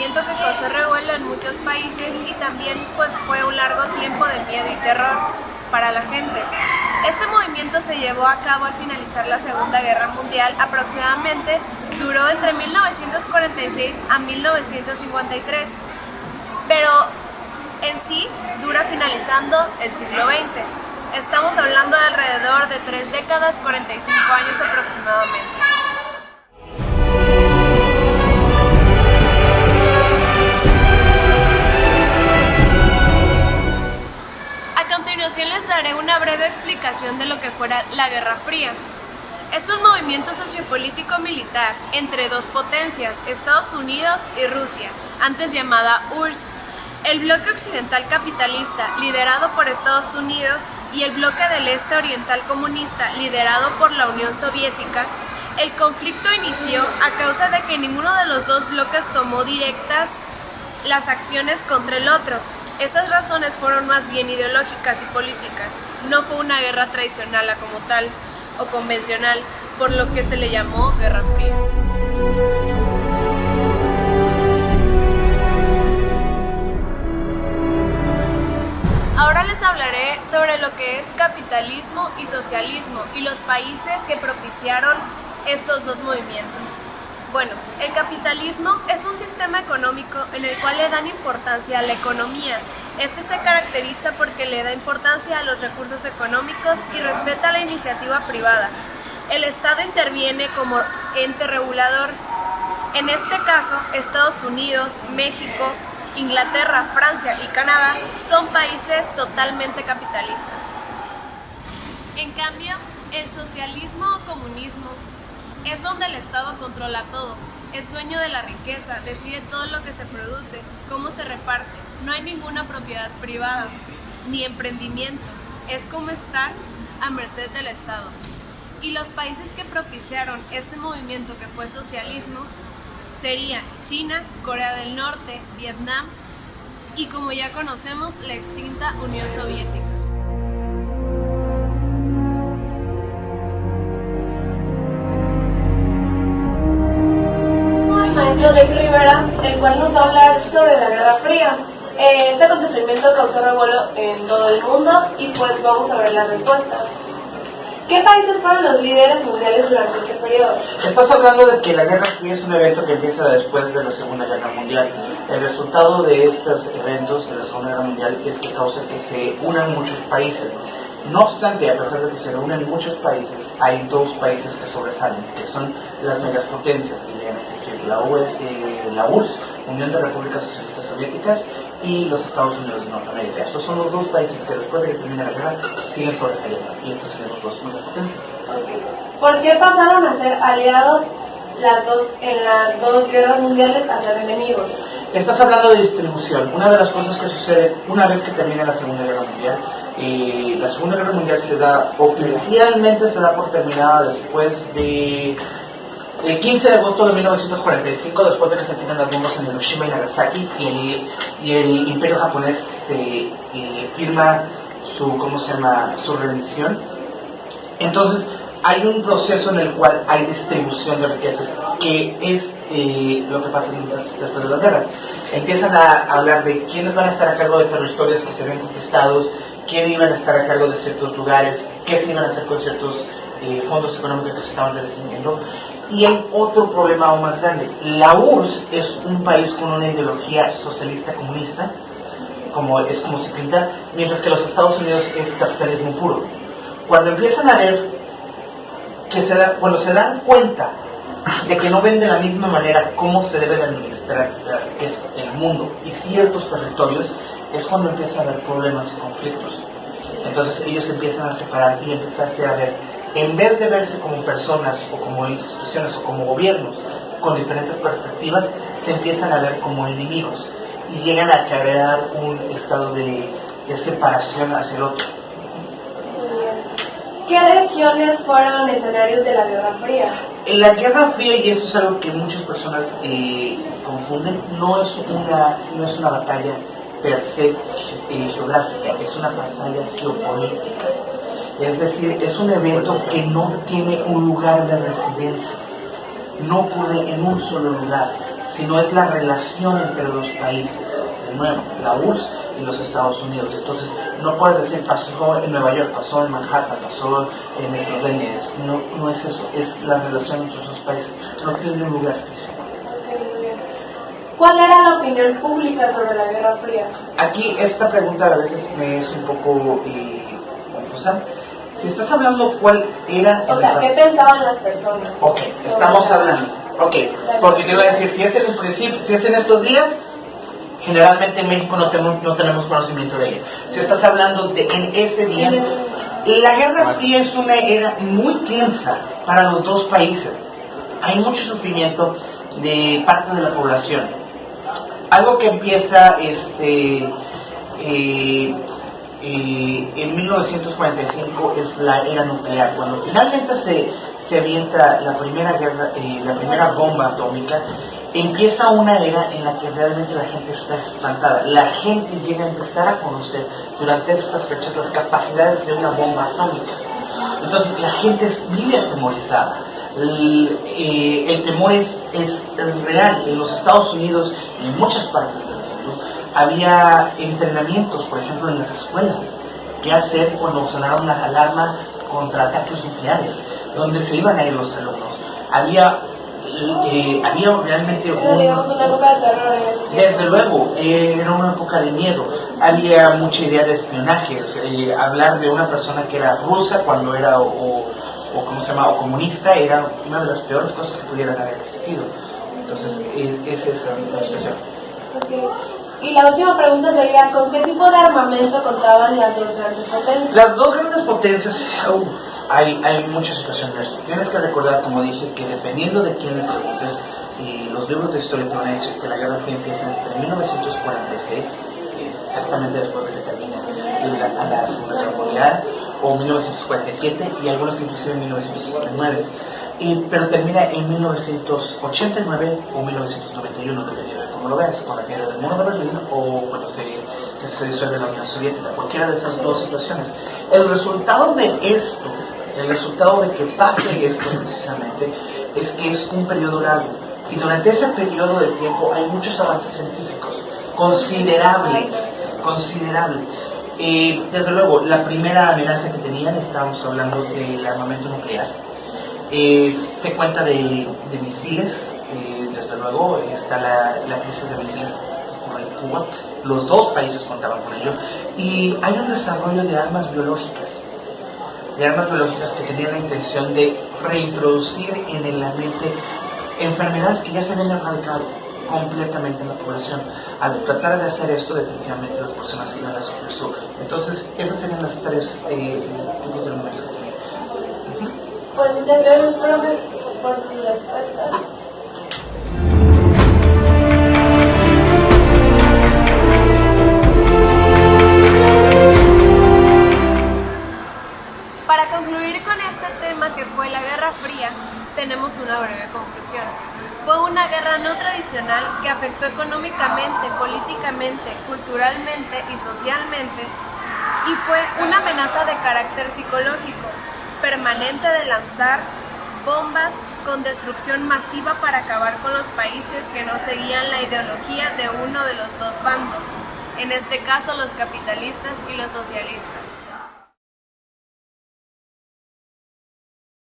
movimiento que causó revuelo en muchos países y también pues fue un largo tiempo de miedo y terror para la gente. Este movimiento se llevó a cabo al finalizar la Segunda Guerra Mundial, aproximadamente duró entre 1946 a 1953, pero en sí dura finalizando el siglo XX. Estamos hablando de alrededor de 3 décadas, 45 años aproximadamente. A continuación les daré una breve explicación de lo que fuera la Guerra Fría. Es un movimiento sociopolítico militar entre dos potencias, Estados Unidos y Rusia, antes llamada URSS. El bloque occidental capitalista, liderado por Estados Unidos, y el bloque del este oriental comunista, liderado por la Unión Soviética. El conflicto inició a causa de que ninguno de los dos bloques tomó directas las acciones contra el otro. Estas razones fueron más bien ideológicas y políticas. No fue una guerra tradicional como tal o convencional, por lo que se le llamó Guerra Fría. Ahora les hablaré sobre lo que es capitalismo y socialismo y los países que propiciaron estos dos movimientos. Bueno, el capitalismo es un sistema económico en el cual le dan importancia a la economía. Este se caracteriza porque le da importancia a los recursos económicos y respeta la iniciativa privada. El Estado interviene como ente regulador. En este caso, Estados Unidos, México, Inglaterra, Francia y Canadá son países totalmente capitalistas. En cambio, el socialismo o comunismo es donde el Estado controla todo, es dueño de la riqueza, decide todo lo que se produce, cómo se reparte, no hay ninguna propiedad privada, ni emprendimiento, es como estar a merced del Estado. Y los países que propiciaron este movimiento que fue socialismo serían China, Corea del Norte, Vietnam y, como ya conocemos, la extinta Unión Soviética. El maestro Rick Rivera, el cual nos va a hablar sobre la Guerra Fría. Este acontecimiento causó revuelo en todo el mundo y pues vamos a ver las respuestas. ¿Qué países fueron los líderes mundiales durante este periodo? Estás hablando de que la Guerra Fría es un evento que empieza después de la Segunda Guerra Mundial. El resultado de estos eventos de la Segunda Guerra Mundial es que causa que se unan muchos países. No obstante, a pesar de que se reúnen muchos países, hay dos países que sobresalen, que son las megapotencias que llegan a existir, la URSS, Unión de Repúblicas Socialistas Soviéticas, y los Estados Unidos de Norteamérica. Estos son los dos países que después de que termine la guerra siguen sobresaliendo, y estos son los dos megapotencias. ¿Por qué pasaron a ser aliados en las dos guerras mundiales a ser enemigos? Estás hablando de distribución. Una de las cosas que sucede una vez que termina la Segunda Guerra Mundial, la Segunda Guerra Mundial oficialmente se da por terminada después de el 15 de agosto de 1945, después de que se tiran las bombas en Hiroshima y Nagasaki, y el Imperio japonés firma su rendición. Entonces hay un proceso en el cual hay distribución de riquezas, que es lo que pasa después de las guerras. Empiezan a hablar de quiénes van a estar a cargo de territorios que se ven conquistados, quiénes iban a estar a cargo de ciertos lugares, qué se iban a hacer con ciertos fondos económicos que se estaban recibiendo. Y hay otro problema aún más grande. La URSS es un país con una ideología socialista comunista, es como se pinta, mientras que los Estados Unidos es capitalismo puro. Cuando empiezan a ver cuando se dan cuenta de que no ven de la misma manera cómo se debe de administrar el mundo y ciertos territorios, es cuando empieza a haber problemas y conflictos. Entonces ellos empiezan a separar y empezarse a ver, en vez de verse como personas o como instituciones o como gobiernos con diferentes perspectivas, se empiezan a ver como enemigos y llegan a crear un estado de separación hacia el otro. ¿Qué regiones fueron escenarios de la Guerra Fría? En la Guerra Fría, y esto es algo que muchas personas confunden, no es una batalla per se geográfica, es una batalla geopolítica. Es decir, es un evento que no tiene un lugar de residencia, no ocurre en un solo lugar, sino es la relación entre los países. De nuevo, la URSS y los Estados Unidos. Entonces, no puedes decir pasó en Nueva York, pasó en Manhattan, pasó en Eslovenia. No es eso, es la relación entre los países. No tiene un lugar físico. ¿Cuál era la opinión pública sobre la Guerra Fría? Aquí esta pregunta a veces me es un poco confusa. Si estás hablando cuál era... O sea, ¿qué pensaban las personas? Ok, estamos hablando. Ok, porque te iba a decir, si es en el principio, si es en estos días, generalmente en México no tenemos conocimiento de ella. Si estás hablando de en ese día, la Guerra Fría es una era muy tensa para los dos países. Hay mucho sufrimiento de parte de la población. Algo que empieza en 1945 es la era nuclear. Cuando finalmente se avienta la primera bomba atómica, empieza una era en la que realmente la gente está espantada. La gente llega a empezar a conocer durante estas fechas las capacidades de una bomba atómica. Entonces la gente vive atemorizada. El temor es real. En los Estados Unidos y en muchas partes del mundo había entrenamientos, por ejemplo en las escuelas, qué hacer cuando sonara una alarma contra ataques nucleares, donde se iban a ir los alumnos. Había realmente una época de terror. Desde luego, era una época de miedo. Había mucha idea de espionaje. Hablar de una persona que era rusa cuando era o comunista era una de las peores cosas que pudieran haber existido. Entonces, esa es la situación. Okay. Y la última pregunta sería, ¿con qué tipo de armamento contaban las dos grandes potencias? Las dos grandes potencias, hay muchas situaciones. Tienes que recordar, como dije, que dependiendo de quién le preguntes, los libros de historia te van a decir que la Guerra Fría empieza entre 1946, exactamente después de que termina la Segunda Guerra Mundial, o 1947 y algunos inclusive en 1969, pero termina en 1989 o 1991, dependiendo de cómo lo veas, con la caída del muro de Berlín o cuando se disuelve la Unión Soviética, cualquiera de esas dos situaciones. El resultado de esto, el resultado de que pase esto precisamente, es que es un periodo largo, y durante ese periodo de tiempo hay muchos avances científicos considerables. Desde luego, la primera amenaza que tenían, estábamos hablando del armamento nuclear. Se cuenta de misiles, desde luego, está la crisis de misiles que ocurre en Cuba. Los dos países contaban con ello. Y hay un desarrollo de armas biológicas que tenían la intención de reintroducir en la mente enfermedades que ya se habían erradicado completamente en la población. Al tratar de hacer esto, definitivamente las personas iban a sufrir. Entonces, esas serían las tres tipos de números que tenía. Pues muchas gracias, profe, por sus respuestas. Para concluir con este tema que fue la Guerra Fría, tenemos una breve conclusión. Fue una guerra no tradicional que afectó económicamente, políticamente, culturalmente y socialmente, y fue una amenaza de carácter psicológico, permanente de lanzar bombas con destrucción masiva para acabar con los países que no seguían la ideología de uno de los dos bandos, en este caso los capitalistas y los socialistas.